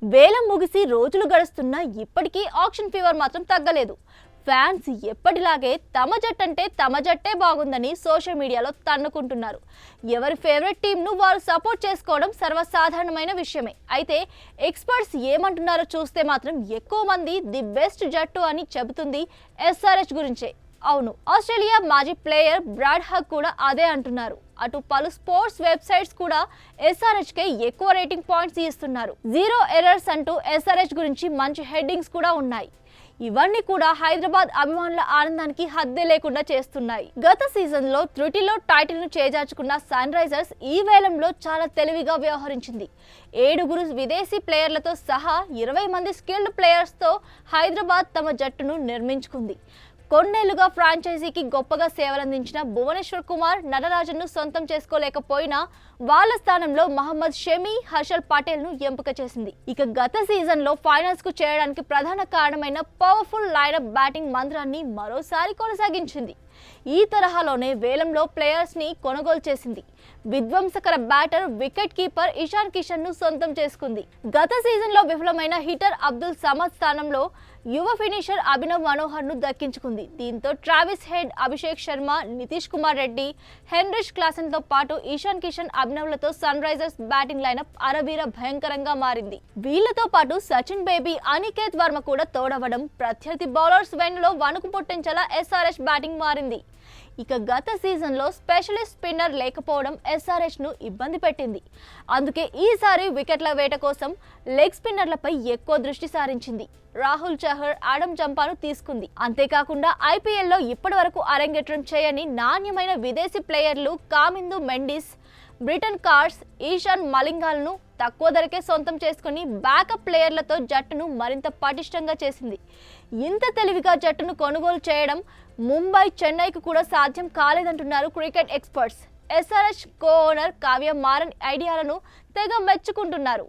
వేలం ముగిసి రోజులు గడుస్తున్నా ఇప్పటికీ ఆక్షన్ ఫీవర్ మాత్రం తగ్గలేదు. ఫ్యాన్స్ ఎప్పటిలాగే తమ జట్టంటే తమ జట్టే బాగుందని సోషల్ మీడియాలో తన్నుకుంటున్నారు. ఎవరి ఫేవరెట్ టీంను వారు సపోర్ట్ చేసుకోవడం సర్వసాధారణమైన విషయమే. అయితే ఎక్స్పర్ట్స్ ఏమంటున్నారో చూస్తే మాత్రం ఎక్కువ మంది ది బెస్ట్ జట్టు అని చెబుతుంది ఎస్ఆర్హెచ్ గురించే. అవును, ఆస్ట్రేలియా మాజీ ప్లేయర్ బ్రాడ్ హగ్ కూడా అదే అంటున్నారు. అటు పలు స్పోర్ట్స్ వెబ్సైట్స్ కూడా ఎస్ఆర్హెచ్ కే ఎక్కువ రేటింగ్ పాయింట్స్ ఇస్తున్నారు. జీరో ఎర్రర్స్ అంటూ ఎస్ఆర్హెచ్ గురించి మంచి హెడ్డింగ్స్ కూడా ఉన్నాయి. ఇవన్నీ కూడా హైదరాబాద్ అభిమానుల ఆనందానికి హద్దే లేకుండా చేస్తున్నాయి. గత సీజన్ లో త్రుటిలో టైటిల్ ను చేజార్చుకున్న సన్ రైజర్స్ ఈ వేలంలో చాలా తెలివిగా వ్యవహరించింది. 7 విదేశీ ప్లేయర్లతో సహా 20 మంది స్కిల్డ్ ప్లేయర్స్ తో హైదరాబాద్ తమ జట్టును నిర్మించుకుంది. కొన్నేళ్లుగా ఫ్రాంచైజీకి గొప్పగా సేవలందించిన భువనేశ్వర్ కుమార్, నటరాజన్ను సొంతం చేసుకోలేకపోయినా వాళ్ళ స్థానంలో మహమ్మద్ షమి, హర్షల్ పటేల్ ను ఎంపిక చేసింది. ఇక గత సీజన్ లో ఫైనల్స్ కు చేరడానికి ప్రధాన కారణమైన పవర్ఫుల్ లైనప్ బ్యాటింగ్ మంత్రాన్ని మరోసారి కొనసాగించింది. ఈ తరహాలోనే వేలంలో ప్లేయర్స్ ని కొనుగోలు చేసింది. విధ్వంసకర batter, wicket keeper Ishan Kishan ను సొంతం చేసుకుంది. గత సీజన్ లో విఫలమైన హిటర్ అబ్దుల్ సమద్ స్థానంలో యువ ఫినిషర్ అభినవ్ మనోహర్ ను దక్కించుకుంది. దీంతో Travis Head, Abhishek Sharma, Nitish Kumar Reddy, Heinrich Klaasen తో పాటు ఇషాన్ కిషన్, అభినవ్లతో సన్ రైజర్స్ బ్యాటింగ్ లైనప్ అరవీర భయంకరంగా మారింది. వీళ్లతో పాటు సచిన్ బేబీ, అనికేత్ వర్మ కూడా తోడవడం ప్రత్యర్థి బౌలర్స్ వెన్నులో వణుకు పుట్టించేలా ఎస్ఆర్హెచ్ బ్యాటింగ్ మారింది. ఇక గత సీజన్ లో స్పెషలిస్ట్ స్పిన్నర్ లేకపోవడం ఎస్ఆర్హెచ్ ను ఇబ్బంది పెట్టింది. అందుకే ఈసారి వికెట్ల వేట కోసం లెగ్ స్పిన్నర్లపై ఎక్కువ దృష్టి సారించింది. రాహుల్ చహర్, ఆడమ్ జంపాను తీసుకుంది. అంతేకాకుండా ఐపీఎల్లో ఇప్పటి వరకు అరంగేట్రం చేయని నాణ్యమైన విదేశీ ప్లేయర్లు కామిందు మెండిస్, బ్రిటన్ కార్స్, ఈశాన్ మలింగాలను తక్కువ ధరకే సొంతం చేసుకుని బ్యాకప్ ప్లేయర్లతో జట్టును మరింత పటిష్టంగా చేసింది. ఇంత తెలివిగా జట్టును కొనుగోలు చేయడం ముంబై, చెన్నైకు కూడా సాధ్యం కాలేదంటున్నారు cricket experts. SRH co owner Kavya Maran ఐడియాలను తెగ మెచ్చుకుంటున్నారు.